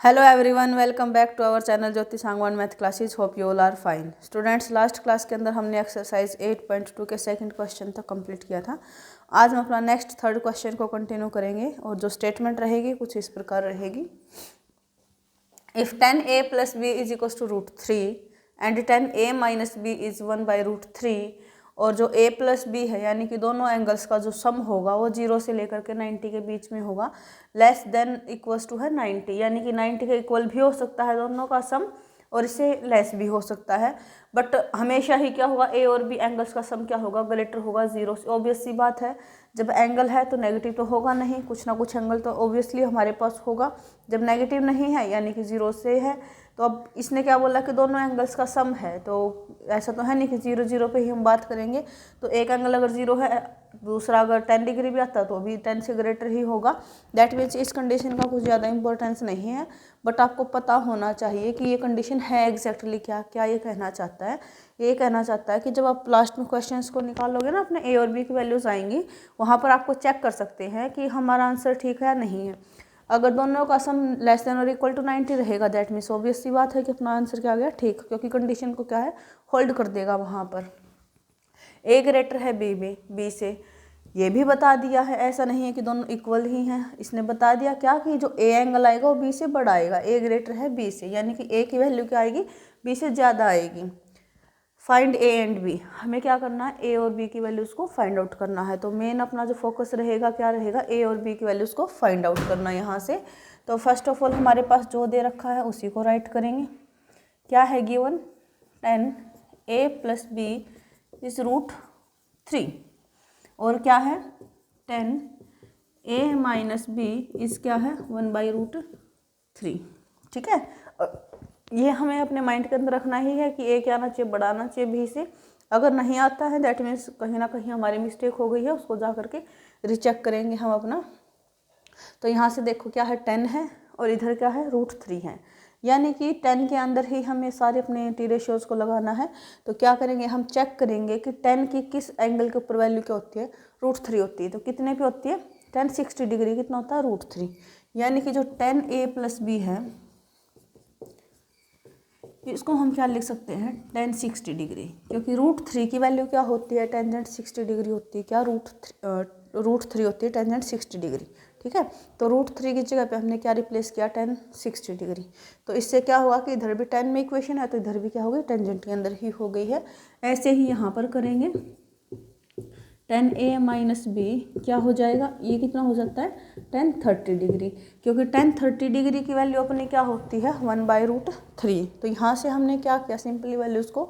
Hello everyone, welcome back to our channel Jyoti Sangwan math classes. Hope you all are fine. Students, last class के अंदर हमने exercise 8.2 के second question तक complete किया था. आज हम अपना नेक्स्ट थर्ड क्वेश्चन को कंटिन्यू करेंगे और जो स्टेटमेंट रहेगी कुछ इस प्रकार रहेगी. If 10a plus b is equals to √3 and 10a minus b is 1/√3 और जो a प्लस बी है यानी कि दोनों एंगल्स का जो सम होगा वो 0 से लेकर के 90 के बीच में होगा, लेस देन इक्वल्स टू है 90, यानी कि 90 के इक्वल भी हो सकता है दोनों का सम और इससे लेस भी हो सकता है. बट हमेशा ही क्या होगा, ए और बी एंगल्स का सम क्या होगा, ग्रेटर होगा 0 से. ऑब्वियस सी बात है, जब एंगल है तो नेगेटिव तो होगा नहीं, कुछ ना कुछ एंगल तो ऑब्वियसली हमारे पास होगा. जब नेगेटिव नहीं है यानी कि 0 से है, तो अब इसने क्या बोला कि दोनों एंगल्स का सम है, तो ऐसा तो है नहीं कि 0 0 पे ही हम बात करेंगे. तो एक एंगल अगर 0 है, दूसरा अगर 10 डिग्री भी आता तो भी 10 से ग्रेटर ही होगा. दैट मीन्स इस कंडीशन का कुछ ज़्यादा इंपॉर्टेंस नहीं है, बट आपको पता होना चाहिए कि ये कंडीशन है एग्जैक्टली क्या ये कहना चाहता है. ये कहना चाहता है कि जब आप लास्ट में क्वेश्चंस को निकालोगे ना, अपने ए और बी की वैल्यूज़ आएंगी, वहाँ पर आपको चेक कर सकते हैं कि हमारा आंसर ठीक है या नहीं है. अगर दोनों का सम लेस देन और इक्वल टू 90 रहेगा, दैट मीन्स ऑब्वियस सी बात है कि अपना आंसर क्या आ गया, ठीक, क्योंकि कंडीशन को क्या है, होल्ड कर देगा वहाँ पर. ए ग्रेटर है बी से, ये भी बता दिया है. ऐसा नहीं है कि दोनों इक्वल ही हैं, इसने बता दिया क्या कि जो ए एंगल आएगा वो बी से बड़ा आएगा. ए ग्रेटर है बी से, यानी कि ए की वैल्यू क्या आएगी, बी से ज़्यादा आएगी. फाइंड ए एंड बी, हमें क्या करना है, ए और बी की वैल्यूज़ को फाइंड आउट करना है. तो मेन अपना जो फोकस रहेगा क्या रहेगा, ए और बी की वैल्यूज़ को फाइंड आउट करना यहाँ से. तो फर्स्ट ऑफ ऑल हमारे पास जो दे रखा है उसी को राइट करेंगे. क्या है given, 10a plus B is √3 और क्या है 10a माइनस बी इज क्या है 1/√3. ठीक है, ये हमें अपने माइंड के अंदर रखना ही है कि ए क्या आना चाहिए, बड़ा आना चाहिए बी से. अगर नहीं आता है दैट मीन्स कहीं ना कहीं हमारी मिस्टेक हो गई है, उसको जा करके रिचेक करेंगे हम अपना. तो यहाँ से देखो क्या है, 10 है और इधर क्या है, √3 है, यानी कि 10 के अंदर ही हमें सारे अपने टी रेशियोज़ को लगाना है. तो क्या करेंगे, हम चेक करेंगे कि 10 की किस एंगल के ऊपर वैल्यू क्या होती है, √3 होती है. तो कितने पे होती है, 10 60 डिग्री कितना होता है, √3. यानी कि जो 10a प्लस बी है इसको हम क्या लिख सकते हैं, 10 60 डिग्री, क्योंकि √3 की वैल्यू क्या होती है, टेंजेंट 60 डिग्री होती है. क्या √3 होती है टेंजेंट 60 डिग्री. ठीक है, तो √3 की जगह पे हमने क्या रिप्लेस किया, 10 60 डिग्री. तो इससे क्या हुआ कि इधर भी 10 में इक्वेशन है तो इधर भी क्या हो गई, टेंजेंट के अंदर ही हो गई है. ऐसे ही यहाँ पर करेंगे, 10a माइनस बी क्या हो जाएगा, ये कितना हो जाता है, 10 30 डिग्री, क्योंकि 10 30 डिग्री की वैल्यू अपनी क्या होती है, 1/√3. तो यहाँ से हमने क्या किया, सिंपली वैल्यूज़ को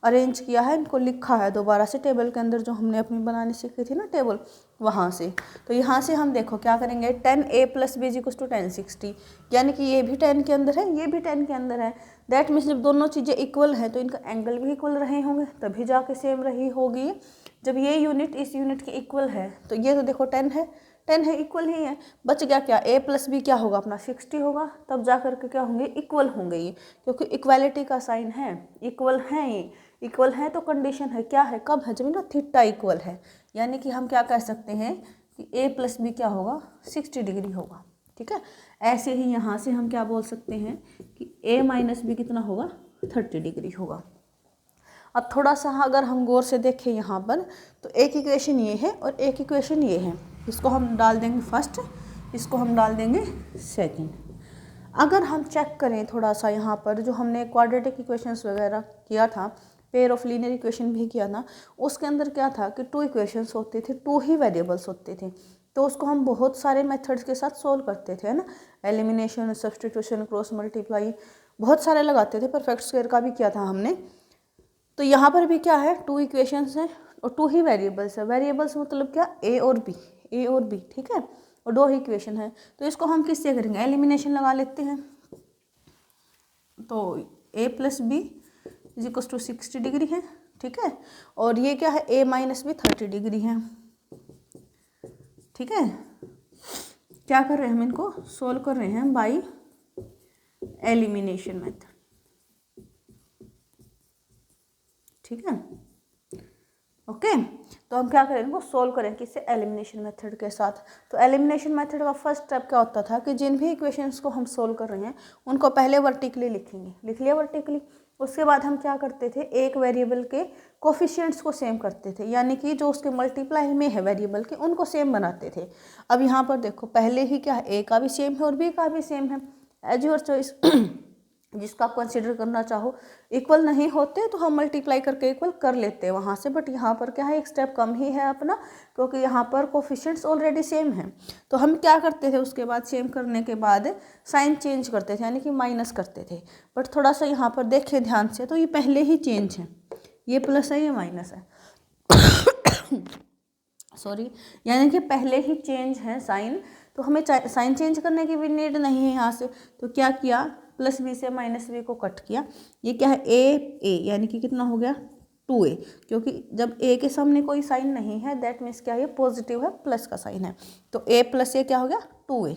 अरेंज किया है, इनको लिखा है दोबारा से टेबल के अंदर, जो हमने अपनी बनानी सीखी थी ना टेबल, वहाँ से. तो यहाँ से हम देखो क्या करेंगे, 10a plus B equals to 10 60, यानी कि ये भी 10 के अंदर है, ये भी 10 के अंदर है. दैट मीन्स जब दोनों चीज़ें इक्वल हैं तो इनका एंगल भी इक्वल रहे होंगे, तभी जाके सेम रही होगी. जब ये यूनिट इस यूनिट के इक्वल है तो ये तो देखो 10 है इक्वल ही है. बच गया क्या, a प्लस बी क्या होगा अपना 60 होगा, तब जा कर के क्या होंगे, इक्वल होंगे ये, क्योंकि इक्वालिटी का साइन है, इक्वल हैं ये. इक्वल है तो कंडीशन है क्या है, कब है, जब ना थीटा इक्वल है, यानी कि हम क्या कह सकते हैं कि a प्लस बी क्या होगा, 60 डिग्री होगा. ठीक है, ऐसे ही यहाँ से हम क्या बोल सकते हैं कि a माइनस बी कितना होगा, 30 डिग्री होगा. अब थोड़ा सा अगर हम गौर से देखें यहाँ पर, तो एक इक्वेशन ये है और एक इक्वेशन ये है, इसको हम डाल देंगे फर्स्ट, इसको हम डाल देंगे सेकंड. अगर हम चेक करें थोड़ा सा यहाँ पर, जो हमने क्वाड्रेटिक इक्वेशंस वगैरह किया था, पेयर ऑफ लीनियर इक्वेशन भी किया था, उसके अंदर क्या था कि 2 इक्वेशंस होते थे, 2 ही वेरिएबल्स होते थे. तो उसको हम बहुत सारे मेथड्स के साथ सोल्व करते थे, है ना, एलिमिनेशन, सब्सटीट्यूशन, क्रॉस मल्टीप्लाई, बहुत सारे लगाते थे, परफेक्ट स्क्वायर का भी किया था हमने. तो यहाँ पर भी क्या है, 2 इक्वेशंस हैं और 2 ही वेरिएबल्स है. वेरिएबल्स मतलब क्या, ए और बी. ठीक है, और 2 ही इक्वेशन है. तो इसको हम किससे करेंगे, एलिमिनेशन लगा लेते हैं. तो a plus B is equal to 60 degree है. ठीक है, और ये क्या है, a माइनस बी 30 डिग्री है. ठीक है, क्या कर रहे हैं हम, इनको सोल्व कर रहे हैं बाई एलिमिनेशन मेथड. ठीक है, ओके। तो हम क्या करेंगे, वो सोल्व करेंगे किससे, एलिमिनेशन मेथड के साथ। तो एलिमिनेशन मेथड का फर्स्ट स्टेप क्या होता था कि जिन भी इक्वेशंस को हम सोल्व कर रहे हैं उनको पहले वर्टिकली लिखेंगे, लिख लिया वर्टिकली। उसके बाद हम क्या करते थे, एक वेरिएबल के कोफिशिएंट्स को सेम करते थे, यानी कि जो उसके मल्टीप्लाई में है वेरिएबल के उनको सेम बनाते थे। अब यहाँ पर देखो पहले ही क्या है, ए का भी सेम है और बी का भी सेम है, एज योर चॉइस जिसका आप कंसिडर करना चाहो। इक्वल नहीं होते तो हम मल्टीप्लाई करके इक्वल कर लेते हैं वहाँ से, बट यहाँ पर क्या है, एक स्टेप कम ही है अपना, क्योंकि यहाँ पर कोफिशिएंट्स ऑलरेडी सेम हैं। तो हम क्या करते थे, उसके बाद सेम करने के बाद साइन चेंज करते थे, यानी कि माइनस करते थे। बट थोड़ा सा यहाँ पर देखें ध्यान से, तो ये पहले ही चेंज है, ये प्लस है ये माइनस है सॉरी, यानी कि पहले ही चेंज है साइन, तो हमें साइन चेंज करने की भी नीड नहीं है यहाँ से। तो क्या किया, प्लस बी से माइनस बी को कट किया। ये क्या है, ए यानी कि कितना हो गया 2a, क्योंकि जब a के सामने कोई साइन नहीं है दैट मीन्स क्या, ये पॉजिटिव है, प्लस का साइन है। तो a प्लस ए क्या हो गया 2a।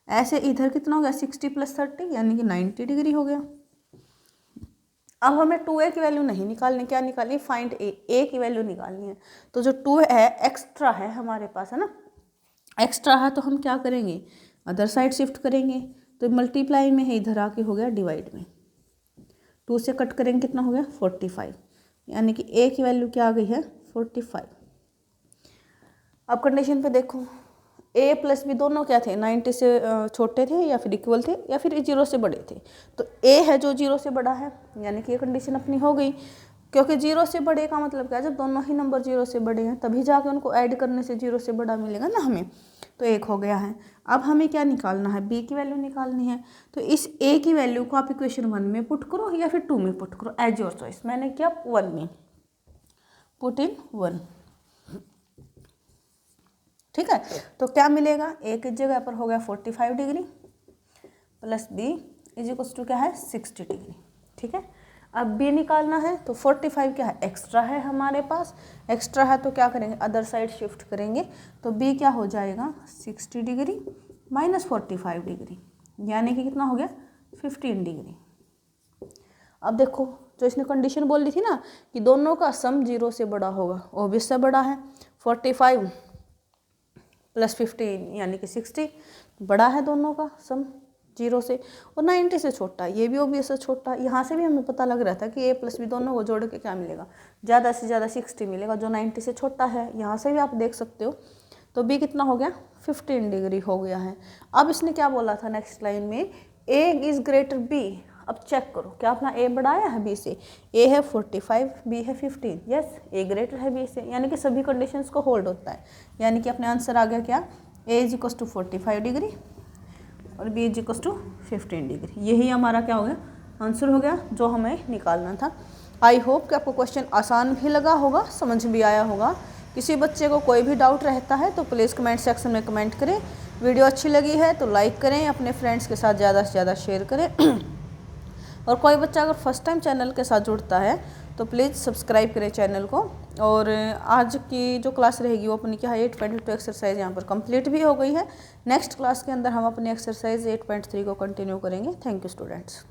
ऐसे इधर कितना हो गया 60 + 30 यानी कि 90 डिग्री हो गया। अब हमें 2a की वैल्यू नहीं निकालनी, क्या निकालनी, फाइंड a की वैल्यू निकालनी है। तो जो 2 है एक्स्ट्रा है हमारे पास, है ना, एक्स्ट्रा है, तो हम क्या करेंगे, अदर साइड शिफ्ट करेंगे। तो मल्टीप्लाई में है, इधर आके हो गया डिवाइड में, 2 से कट करेंगे कितना हो गया 45, यानी कि a की वैल्यू क्या आ गई है 45। अब कंडीशन पे देखो, a प्लस b दोनों क्या थे, 90 से छोटे थे या फिर इक्वल थे या फिर 0 से बड़े थे। तो a है जो 0 से बड़ा है, यानी कि ये कंडीशन अपनी हो गई, क्योंकि 0 से बड़े का मतलब क्या है, जब दोनों ही नंबर 0 से बड़े हैं तभी जाके उनको ऐड करने से 0 से बड़ा मिलेगा ना हमें। तो 1 हो गया है। अब हमें क्या निकालना है, b की वैल्यू निकालनी है। तो इस a की वैल्यू को आप इक्वेशन 1 में पुट करो या फिर 2 में पुट करो, एज योर चॉइस। मैंने किया 1 में, पुट इन 1, ठीक है। तो क्या मिलेगा, a की जगह पर हो गया 45 degree plus b is equal to क्या है 60 डिग्री, ठीक है। अब b निकालना है, तो 45 क्या है, एक्स्ट्रा है हमारे पास, एक्स्ट्रा है तो क्या करेंगे, अदर साइड शिफ्ट करेंगे। तो b क्या हो जाएगा 60 डिग्री माइनस 45 डिग्री, यानी कि कितना हो गया 15 डिग्री। अब देखो, जो इसने कंडीशन बोल दी थी ना कि दोनों का सम 0 से बड़ा होगा, ऑब्वियस से बड़ा है, 45 + 15 यानी कि 60, बड़ा है दोनों का सम 0 से, और 90 से छोटा, ये भी ऑब्वियस से छोटा। यहाँ से भी हमें पता लग रहा था कि a प्लस b दोनों को जोड़ के क्या मिलेगा, ज़्यादा से ज़्यादा 60 मिलेगा, जो 90 से छोटा है। यहाँ से भी आप देख सकते हो। तो b कितना हो गया 15 डिग्री हो गया है। अब इसने क्या बोला था नेक्स्ट लाइन में, a इज़ ग्रेटर b। अब चेक करो, क्या अपना a बढ़ाया है b से, a है 45 b है 15, यस a ग्रेटर है b से, यानी कि सभी कंडीशंस को होल्ड होता है। यानी कि अपने आंसर आ गया क्या, a is equal to 45 degree और b is equal to 15 degree. यही हमारा क्या हो गया, आंसर हो गया जो हमें निकालना था। आई होप कि आपको क्वेश्चन आसान भी लगा होगा, समझ भी आया होगा। किसी बच्चे को कोई भी डाउट रहता है तो प्लीज़ कमेंट सेक्शन में कमेंट करें। वीडियो अच्छी लगी है तो लाइक करें, अपने फ्रेंड्स के साथ ज़्यादा से ज़्यादा शेयर करें और कोई बच्चा अगर फर्स्ट टाइम चैनल के साथ जुड़ता है तो प्लीज़ सब्सक्राइब करें चैनल को। और आज की जो क्लास रहेगी वो अपनी क्या है 8.2 एक्सरसाइज यहाँ पर कंप्लीट भी हो गई है। नेक्स्ट क्लास के अंदर हम अपनी एक्सरसाइज 8.3 को कंटिन्यू करेंगे। Thank you students.